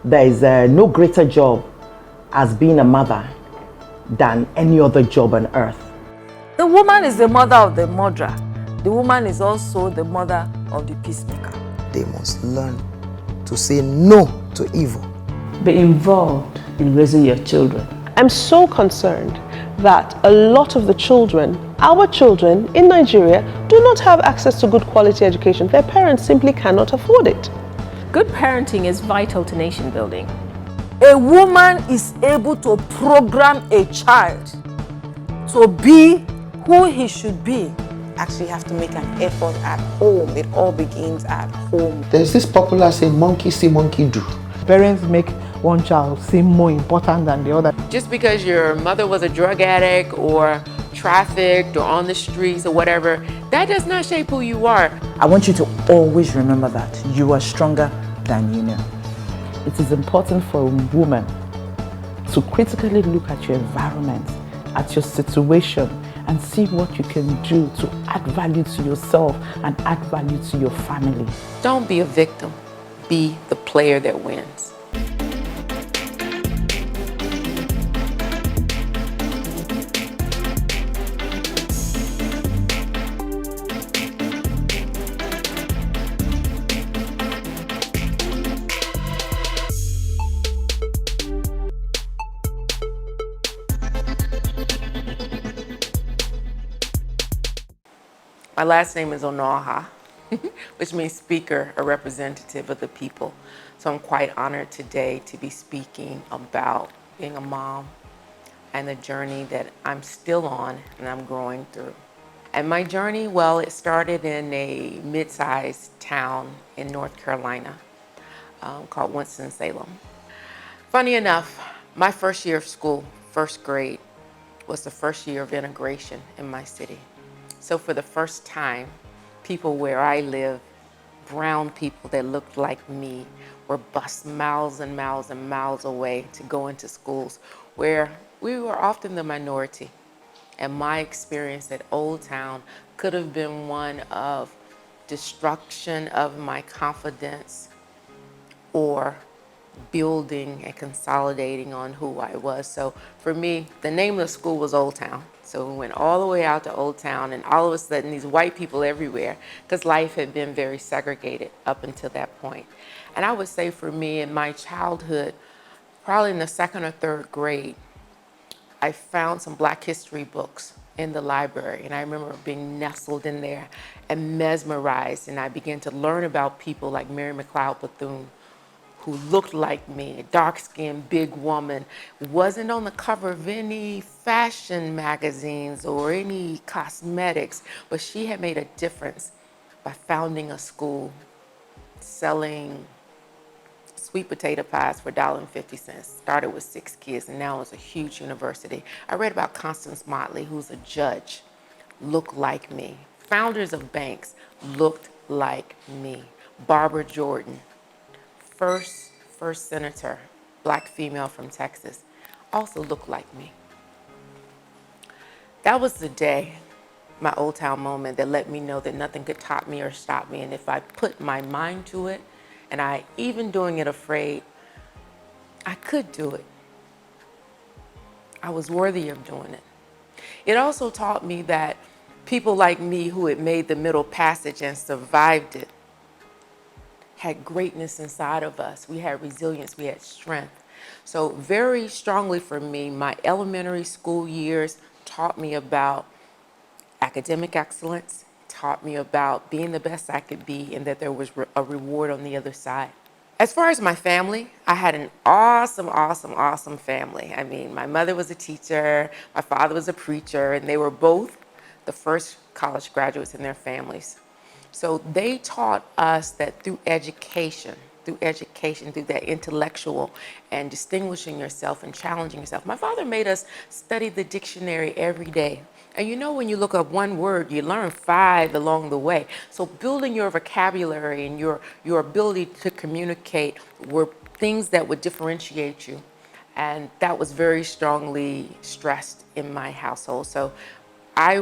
there is no greater job as being a mother than any other job on earth. The woman is the mother of the murderer. The woman is also the mother of the peacemaker. They must learn to say no to evil. Be involved in raising your children. I'm so concerned that a lot of the children, our children in Nigeria, do not have access to good quality education. Their parents simply cannot afford it. Good parenting is vital to nation building. A woman is able to program a child to be who he should be. Actually have to make an effort at home. It all begins at home. There's this popular saying, monkey see, monkey do. Parents make one child seem more important than the other. Just because your mother was a drug addict or trafficked or on the streets or whatever, that does not shape who you are. I want you to always remember that you are stronger than you know. It is important for a woman to critically look at your environment, at your situation, and see what you can do to add value to yourself and add value to your family. Don't be a victim. Be the player that wins. My last name is Onuoha, which means speaker or representative of the people. So I'm quite honored today to be speaking about being a mom and the journey that I'm still on and I'm growing through. And my journey, well, it started in a mid-sized town in North Carolina called Winston-Salem. Funny enough, my first year of school, first grade, was the first year of integration in my city. So for the first time, people where I live, brown people that looked like me, were bused miles and miles and miles away to go into schools where we were often the minority. And my experience at Old Town could have been one of destruction of my confidence or building and consolidating on who I was. So for me, the name of the school was Old Town. So we went all the way out to Old Town, and all of a sudden these white people everywhere, because life had been very segregated up until that point. And I would say for me in my childhood, probably in the second or third grade, I found some Black history books in the library, and I remember being nestled in there and mesmerized, and I began to learn about people like Mary McLeod Bethune, who looked like me, a dark-skinned, big woman, wasn't on the cover of any fashion magazines or any cosmetics, but she had made a difference by founding a school, selling sweet potato pies for $1.50. Started with 6 kids, and now it's a huge university. I read about Constance Motley, who's a judge, looked like me. Founders of banks looked like me. Barbara Jordan, first senator, Black female from Texas, also looked like me. That was the day, my Old Town moment, that let me know that nothing could top me or stop me. And if I put my mind to it, and I even doing it afraid, I could do it. I was worthy of doing it. It also taught me that people like me who had made the Middle Passage and survived it had greatness inside of us. We had resilience, we had strength. So very strongly for me, my elementary school years taught me about academic excellence, taught me about being the best I could be, and that there was a reward on the other side. As far as my family, I had an awesome, awesome, awesome family. I mean, my mother was a teacher, my father was a preacher, and they were both the first college graduates in their families. So they taught us that through education, through that intellectual and distinguishing yourself and challenging yourself. My father made us study the dictionary every day. And you know, when you look up one word, you learn 5 along the way. So building your vocabulary and your ability to communicate were things that would differentiate you. And that was very strongly stressed in my household. So I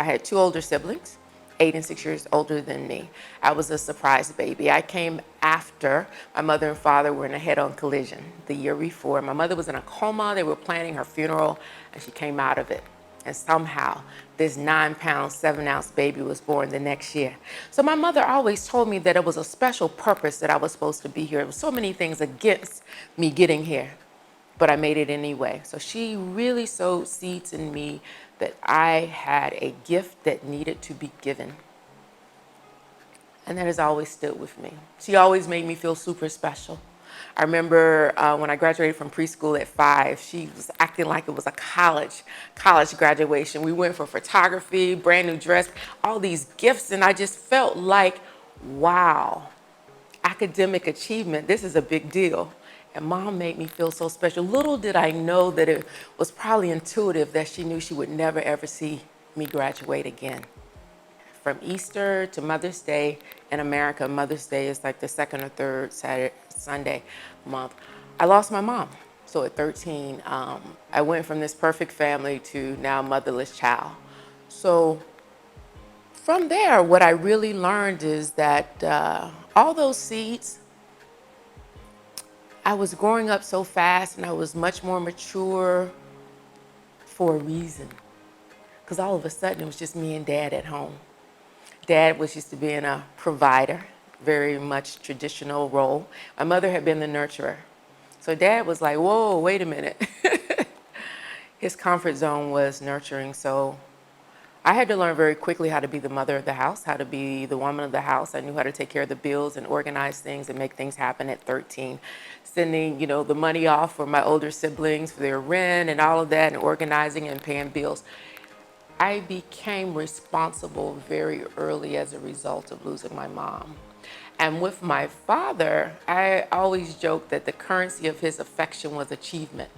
had 2 older siblings, 8 and 6 years older than me. I was a surprise baby. I came after my mother and father were in a head-on collision the year before. My mother was in a coma. They were planning her funeral, and she came out of it. And somehow, this 9-pound, 7-ounce baby was born the next year. So my mother always told me that it was a special purpose that I was supposed to be here. There were so many things against me getting here, but I made it anyway. So she really sowed seeds in me that I had a gift that needed to be given. And that has always stood with me. She always made me feel super special. I remember when I graduated from preschool at 5, she was acting like it was a college graduation. We went for photography, brand new dress, all these gifts, and I just felt like, wow, academic achievement, this is a big deal. And Mom made me feel so special. Little did I know that it was probably intuitive that she knew she would never ever see me graduate again. From Easter to Mother's Day in America, Mother's Day is like the second or third Sunday month. I lost my mom. So at 13, I went from this perfect family to now motherless child. So from there, what I really learned is that all those seeds, I was growing up so fast and I was much more mature for a reason. Because all of a sudden it was just me and Dad at home. Dad was used to being a provider, very much traditional role. My mother had been the nurturer. So Dad was like, whoa, wait a minute. His comfort zone was nurturing. So I had to learn very quickly how to be the mother of the house, how to be the woman of the house. I knew how to take care of the bills and organize things and make things happen at 13. Sending, the money off for my older siblings for their rent and all of that, and organizing and paying bills. I became responsible very early as a result of losing my mom. And with my father, I always joked that the currency of his affection was achievement.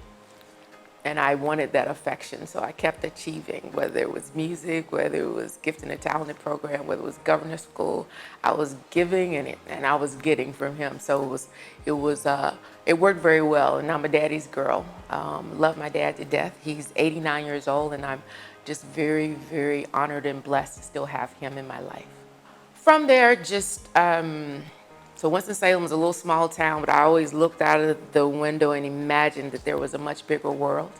And I wanted that affection, so I kept achieving, whether it was music, whether it was gifted and talented program, whether it was governor school. I was giving and I was getting from him. So it worked very well. And I'm a daddy's girl. Love my dad to death. He's 89 years old, and I'm just very, very honored and blessed to still have him in my life. From there, so Winston-Salem was a little small town, but I always looked out of the window and imagined that there was a much bigger world.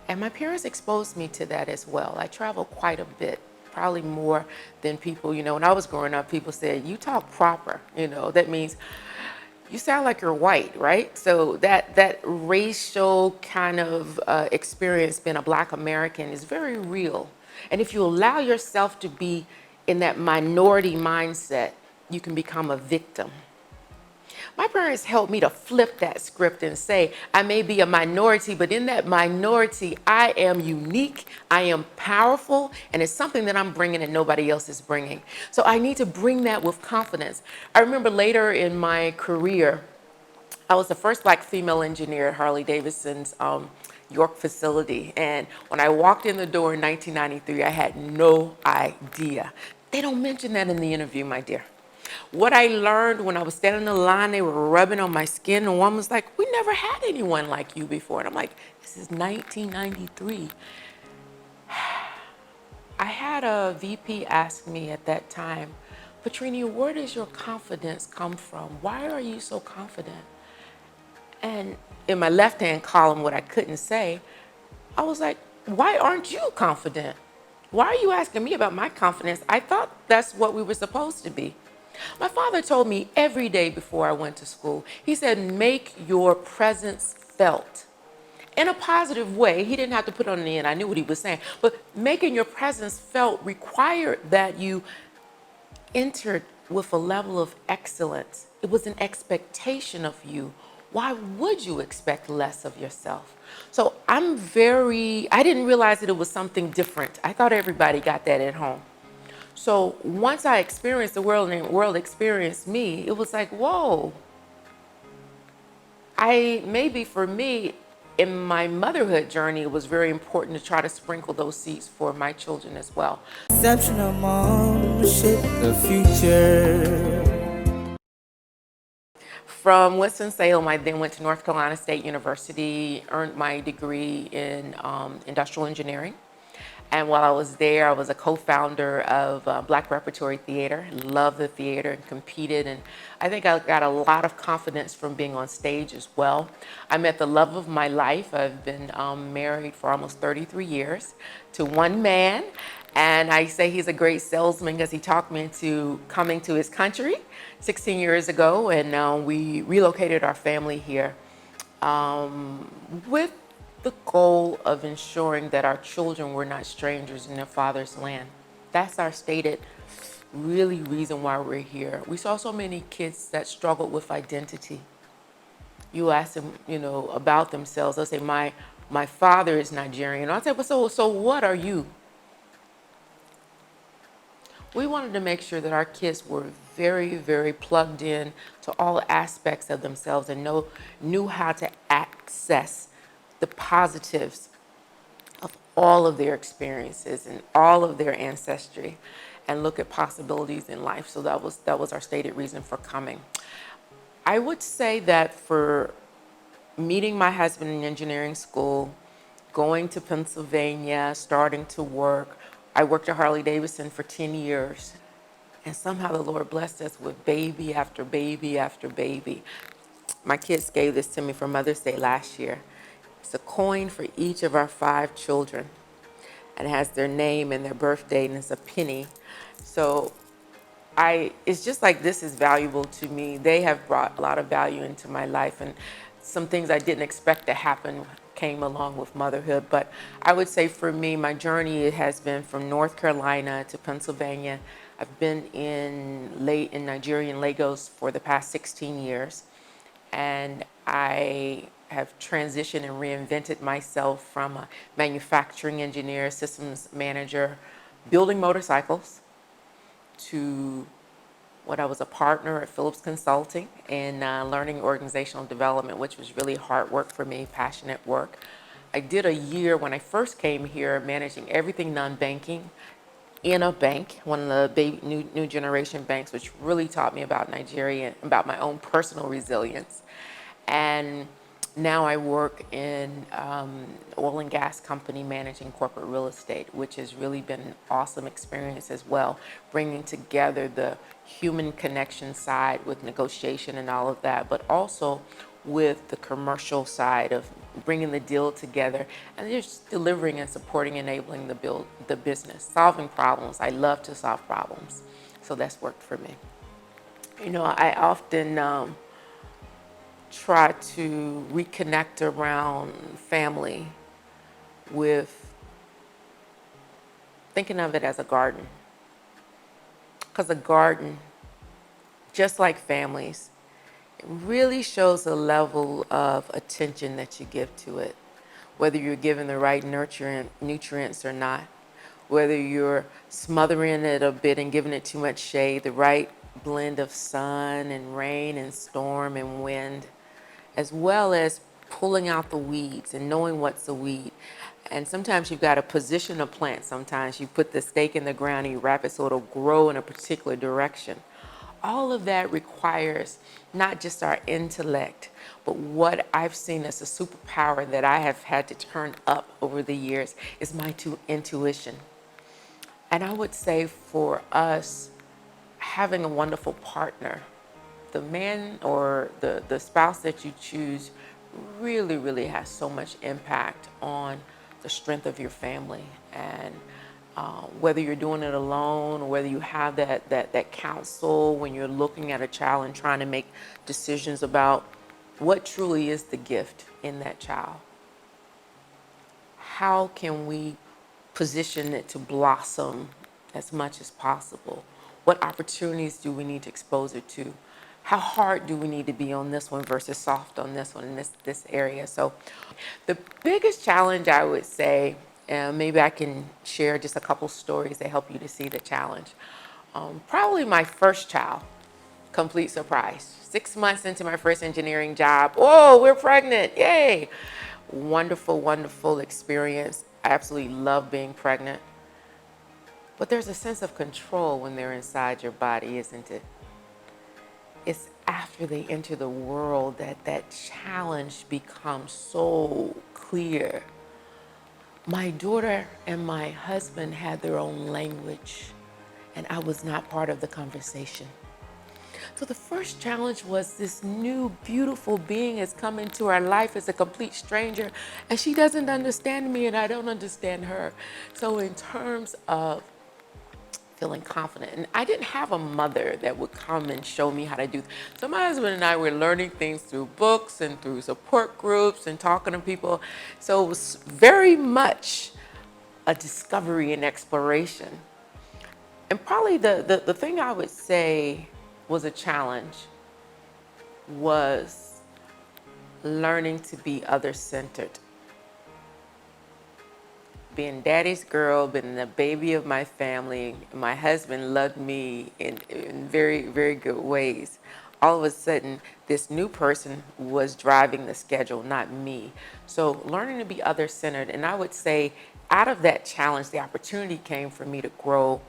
And my parents exposed me to that as well. I traveled quite a bit, probably more than people, when I was growing up, people said, you talk proper, that means you sound like you're white, right? So that racial kind of experience being a Black American is very real. And if you allow yourself to be in that minority mindset, you can become a victim. My parents helped me to flip that script and say, I may be a minority, but in that minority, I am unique, I am powerful, and it's something that I'm bringing and nobody else is bringing. So I need to bring that with confidence. I remember later in my career, I was the first Black female engineer at Harley-Davidson's York facility. And when I walked in the door in 1993, I had no idea. They don't mention that in the interview, my dear. What I learned when I was standing in the line, they were rubbing on my skin, and one was like, we never had anyone like you before. And I'm like, this is 1993. I had a VP ask me at that time, Patrenia, where does your confidence come from? Why are you so confident? And in my left-hand column, what I couldn't say, I was like, why aren't you confident? Why are you asking me about my confidence? I thought that's what we were supposed to be. My father told me every day before I went to school, he said, make your presence felt. In a positive way. He didn't have to put on the end. I knew what he was saying. But making your presence felt required that you entered with a level of excellence. It was an expectation of you. Why would you expect less of yourself? So I didn't realize that it was something different. I thought everybody got that at home. So once I experienced the world and the world experienced me, it was like, whoa. Maybe for me, in my motherhood journey, it was very important to try to sprinkle those seeds for my children as well. Exceptional mom, shape the future. From Winston-Salem, I then went to North Carolina State University, earned my degree in industrial engineering. And while I was there, I was a co-founder of Black Repertory Theater. Loved the theater and competed. And I think I got a lot of confidence from being on stage as well. I met the love of my life. I've been married for almost 33 years to one man. And I say he's a great salesman because he talked me into coming to his country 16 years ago. And we relocated our family here with the goal of ensuring that our children were not strangers in their father's land. That's our stated really reason why we're here. We saw so many kids that struggled with identity. You ask them, about themselves. They'll say, my father is Nigerian. I'll say, well, so what are you? We wanted to make sure that our kids were very, very plugged in to all aspects of themselves and knew how to access the positives of all of their experiences and all of their ancestry and look at possibilities in life. So that was our stated reason for coming. I would say that for meeting my husband in engineering school, going to Pennsylvania, starting to work, I worked at Harley-Davidson for 10 years. And somehow the Lord blessed us with baby after baby after baby. My kids gave this to me for Mother's Day last year. It's a coin for each of our 5 children. And it has their name and their birthday, and it's a penny. So it's just like this is valuable to me. They have brought a lot of value into my life, and some things I didn't expect to happen came along with motherhood. But I would say for me, my journey has been from North Carolina to Pennsylvania. I've been in Nigeria, in Lagos, for the past 16 years. And I have transitioned and reinvented myself from a manufacturing engineer, systems manager, building motorcycles, to what I was a partner at Phillips Consulting in learning organizational development, which was really hard work for me, passionate work. I did a year when I first came here managing everything non-banking in a bank, one of the new generation banks, which really taught me about Nigeria, about my own personal resilience. And now I work in oil and gas company managing corporate real estate, which has really been an awesome experience as well, bringing together the human connection side with negotiation and all of that, but also with the commercial side of bringing the deal together and just delivering and supporting, enabling the business, solving problems. I love to solve problems, so that's worked for me. I often try to reconnect around family with thinking of it as a garden. Because a garden, just like families, it really shows the level of attention that you give to it, whether you're giving the right nutrients or not, whether you're smothering it a bit and giving it too much shade, the right blend of sun and rain and storm and wind, as well as pulling out the weeds and knowing what's a weed. And sometimes you've got to position a plant. Sometimes you put the stake in the ground and you wrap it so it'll grow in a particular direction. All of that requires not just our intellect, but what I've seen as a superpower that I have had to turn up over the years is my intuition. And I would say for us, having a wonderful partner, the man or the spouse that you choose really, really has so much impact on the strength of your family. And whether you're doing it alone or whether you have that counsel when you're looking at a child and trying to make decisions about what truly is the gift in that child. How can we position it to blossom as much as possible? What opportunities do we need to expose it to? How hard do we need to be on this one versus soft on this one in this area? So the biggest challenge, I would say, maybe I can share just a couple stories that help you to see the challenge. Probably my first child, complete surprise. 6 months into my first engineering job, oh, we're pregnant, yay. Wonderful, wonderful experience. I absolutely love being pregnant. But there's a sense of control when they're inside your body, isn't it? It's after they enter the world that challenge becomes so clear. My daughter and my husband had their own language, and I was not part of the conversation. So the first challenge was this new beautiful being has come into our life as a complete stranger, and she doesn't understand me and I don't understand her. So in terms of feeling confident, and I didn't have a mother that would come and show me how to do. So my husband and I were learning things through books and through support groups and talking to people. So it was very much a discovery and exploration. And probably the thing I would say was a challenge was learning to be other-centered. Being daddy's girl, being the baby of my family, my husband loved me in very, very good ways. All of a sudden, this new person was driving the schedule, not me. So learning to be other-centered, and I would say out of that challenge, the opportunity came for me to grow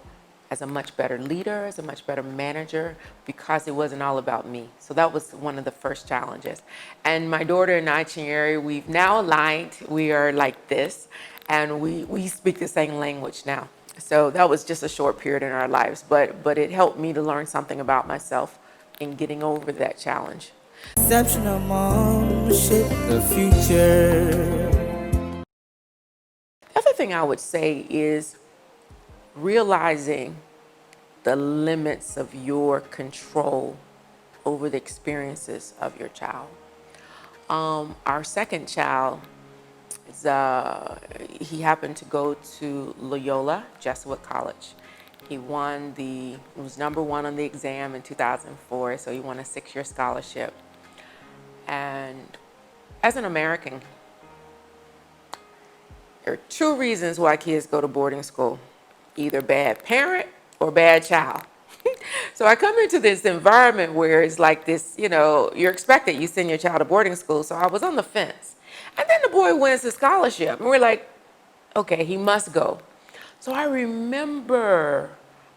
as a much better leader, as a much better manager, because it wasn't all about me. So that was one of the first challenges. And my daughter and I, Chinyere, we've now aligned. We are like this, and we speak the same language now. So that was just a short period in our lives, but it helped me to learn something about myself in getting over that challenge. Exceptional mom, shape the future. The other thing I would say is realizing the limits of your control over the experiences of your child. Our second child, is, he happened to go to Loyola Jesuit College. He was #1 on the exam in 2004, so he won a 6-year scholarship. And as an American, there are 2 reasons why kids go to boarding school: either bad parent or bad child. So I come into this environment where it's like this, you're expected, you send your child to boarding school. So I was on the fence. And then the boy wins the scholarship. And we're like, okay, he must go. So I remember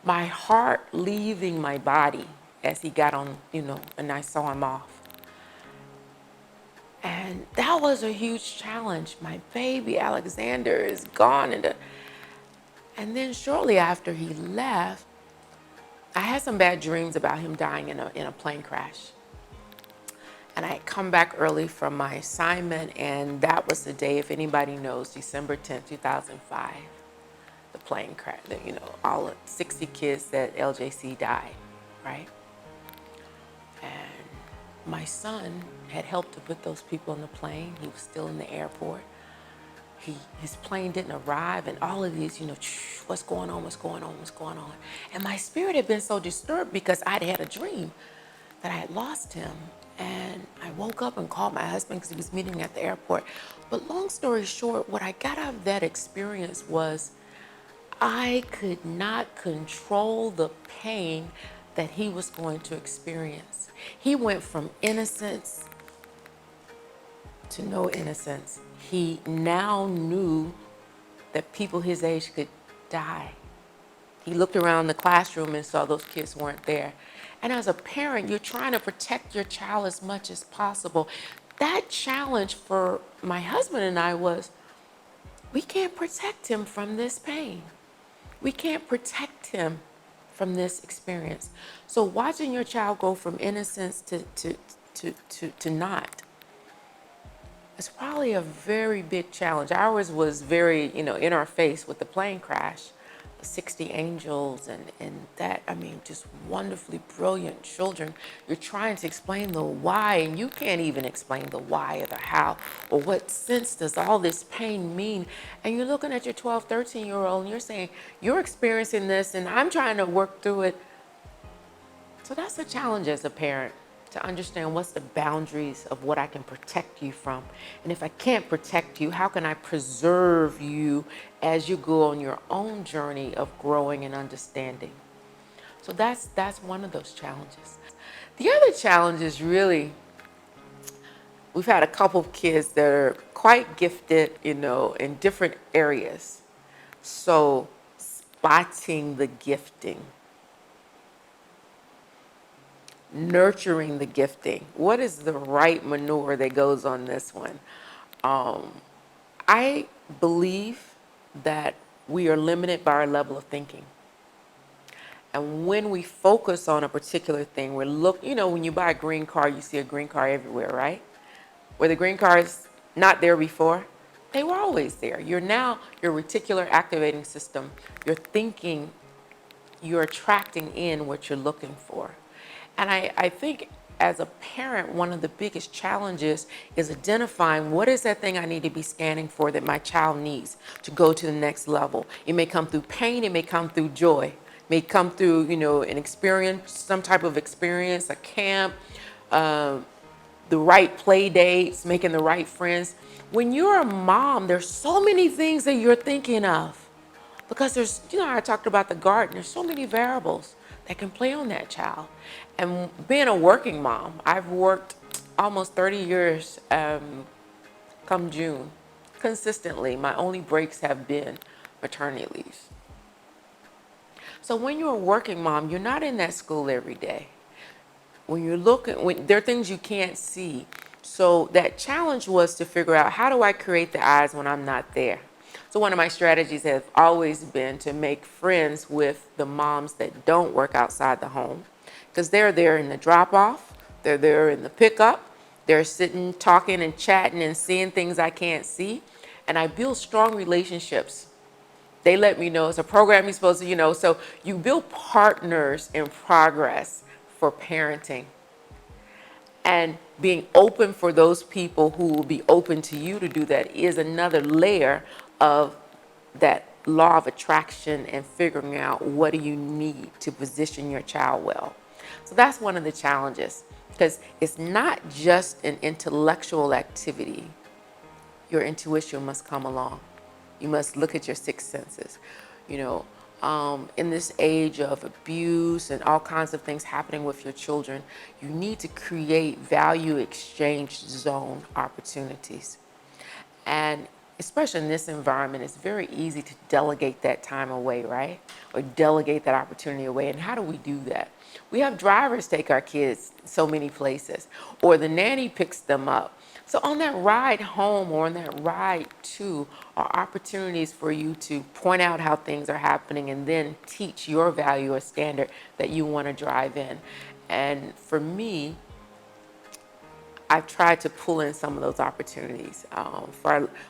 my heart leaving my body as he got on, and I saw him off. And that was a huge challenge. My baby Alexander is gone. And then shortly after he left, I had some bad dreams about him dying in a plane crash. And I had come back early from my assignment, and that was the day, if anybody knows, December 10th, 2005, the plane crash, all of 60 kids at LJC died, right? And my son had helped to put those people on the plane. He was still in the airport. His plane didn't arrive, and all of these, what's going on, what's going on, what's going on. And my spirit had been so disturbed because I'd had a dream that I had lost him. And I woke up and called my husband because he was meeting at the airport. But long story short, what I got out of that experience was I could not control the pain that he was going to experience. He went from innocence to no innocence. He now knew that people his age could die. He looked around the classroom and saw those kids weren't there. And as a parent, you're trying to protect your child as much as possible. That challenge for my husband and I was, we can't protect him from this pain. We can't protect him from this experience. So watching your child go from innocence to not, it's probably a very big challenge. Ours was very, in our face with the plane crash, 60 angels and that, just wonderfully brilliant children. You're trying to explain the why, and you can't even explain the why or the how, or what sense does all this pain mean? And you're looking at your 12, 13-year-old and you're saying, you're experiencing this and I'm trying to work through it. So that's a challenge as a parent, to understand what's the boundaries of what I can protect you from. And if I can't protect you, how can I preserve you as you go on your own journey of growing and understanding? So that's one of those challenges. The other challenge is really, we've had a couple of kids that are quite gifted, in different areas. So spotting the gifting, nurturing the gifting. What is the right manure that goes on this one? I believe that we are limited by our level of thinking. And when we focus on a particular thing, when you buy a green car, you see a green car everywhere, right? Were the green cars not there before? They were always there. Your reticular activating system, your thinking, you're attracting in what you're looking for. And I think as a parent, one of the biggest challenges is identifying what is that thing I need to be scanning for that my child needs to go to the next level. It may come through pain, it may come through joy, it may come through, an experience, some type of experience, a camp, the right play dates, making the right friends. When you're a mom, there's so many things that you're thinking of. Because I talked about the garden, there's so many variables that can play on that child. And being a working mom, I've worked almost 30 years come June, consistently. My only breaks have been maternity leaves. So when you're a working mom, you're not in that school every day. When there are things you can't see. So that challenge was to figure out, how do I create the eyes when I'm not there? So one of my strategies has always been to make friends with the moms that don't work outside the home, because they're there in the drop-off, they're there in the pickup, they're sitting, talking and chatting and seeing things I can't see, and I build strong relationships. They let me know it's a program you're supposed to, so you build partners in progress for parenting. And being open for those people who will be open to you to do that is another layer of that law of attraction and figuring out what do you need to position your child well. So that's one of the challenges, because it's not just an intellectual activity. Your intuition must come along. You must look at your sixth senses. In this age of abuse and all kinds of things happening with your children, you need to create value exchange zone opportunities. And especially in this environment, it's very easy to delegate that time away, right? Or delegate that opportunity away. And how do we do that? We have drivers take our kids so many places, or the nanny picks them up. So on that ride home or on that ride to are opportunities for you to point out how things are happening and then teach your value or standard that you want to drive in. And for me, I've tried to pull in some of those opportunities.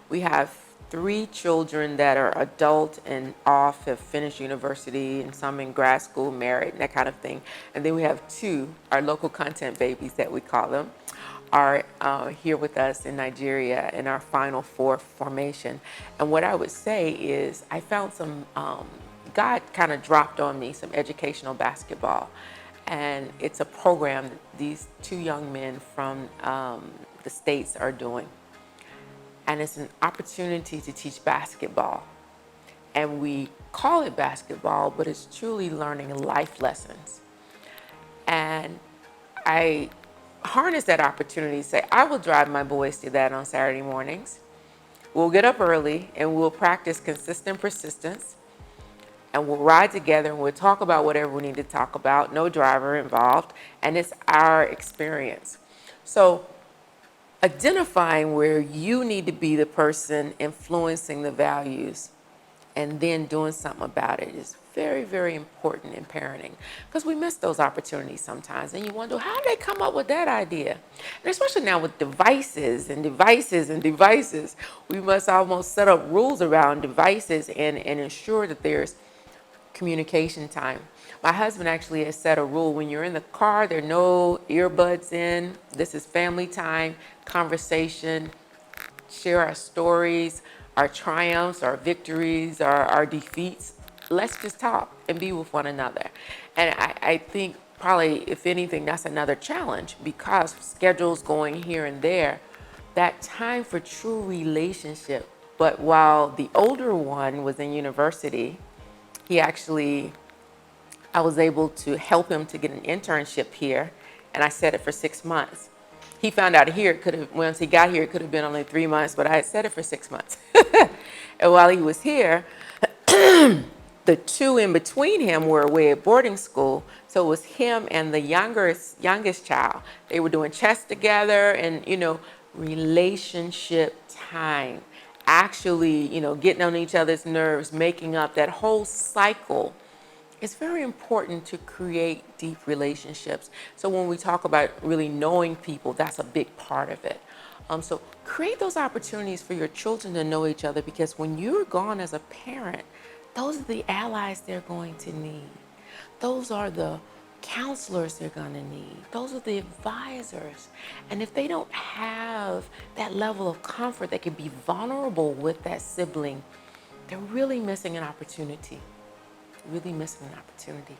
We have 3 children that are adult and off, have finished university, and some in grad school, married, and that kind of thing. And then we have 2, our local content babies that we call them, are here with us in Nigeria in our final 4 formation. And what I would say is I found some, God kind of dropped on me some educational basketball. And it's a program that these 2 young men from the States are doing. And it's an opportunity to teach basketball. And we call it basketball, but it's truly learning life lessons. And I harness that opportunity to say, I will drive my boys to that on Saturday mornings. We'll get up early and we'll practice consistent persistence. And we'll ride together and we'll talk about whatever we need to talk about, no driver involved, and it's our experience. So identifying where you need to be the person influencing the values and then doing something about it is very, very important in parenting, because we miss those opportunities sometimes and you wonder, how did they come up with that idea? And especially now with devices, we must almost set up rules around devices and ensure that there's communication time. My husband actually has set a rule: when you're in the car, there are no earbuds in. This is family time, conversation, share our stories, our triumphs, our victories, our defeats. Let's just talk and be with one another. And I think probably, if anything, that's another challenge, because schedules going here and there, that time for true relationship. But while the older one was in university, I was able to help him to get an internship here, and I set it for 6 months. He found out here, once he got here, it could have been only 3 months, but I had set it for 6 months. And while he was here, the 2 in between him were away at boarding school, so it was him and the youngest child. They were doing chess together and, relationship time, actually, getting on each other's nerves, making up, that whole cycle. It's very important to create deep relationships. So when we talk about really knowing people, that's a big part of it. So create those opportunities for your children to know each other, because when you're gone as a parent, those are the allies they're going to need. Those are the counselors they're going to need. Those are the advisors. And if they don't have that level of comfort, they can be vulnerable with that sibling, they're really missing an opportunity. Really missing an opportunity.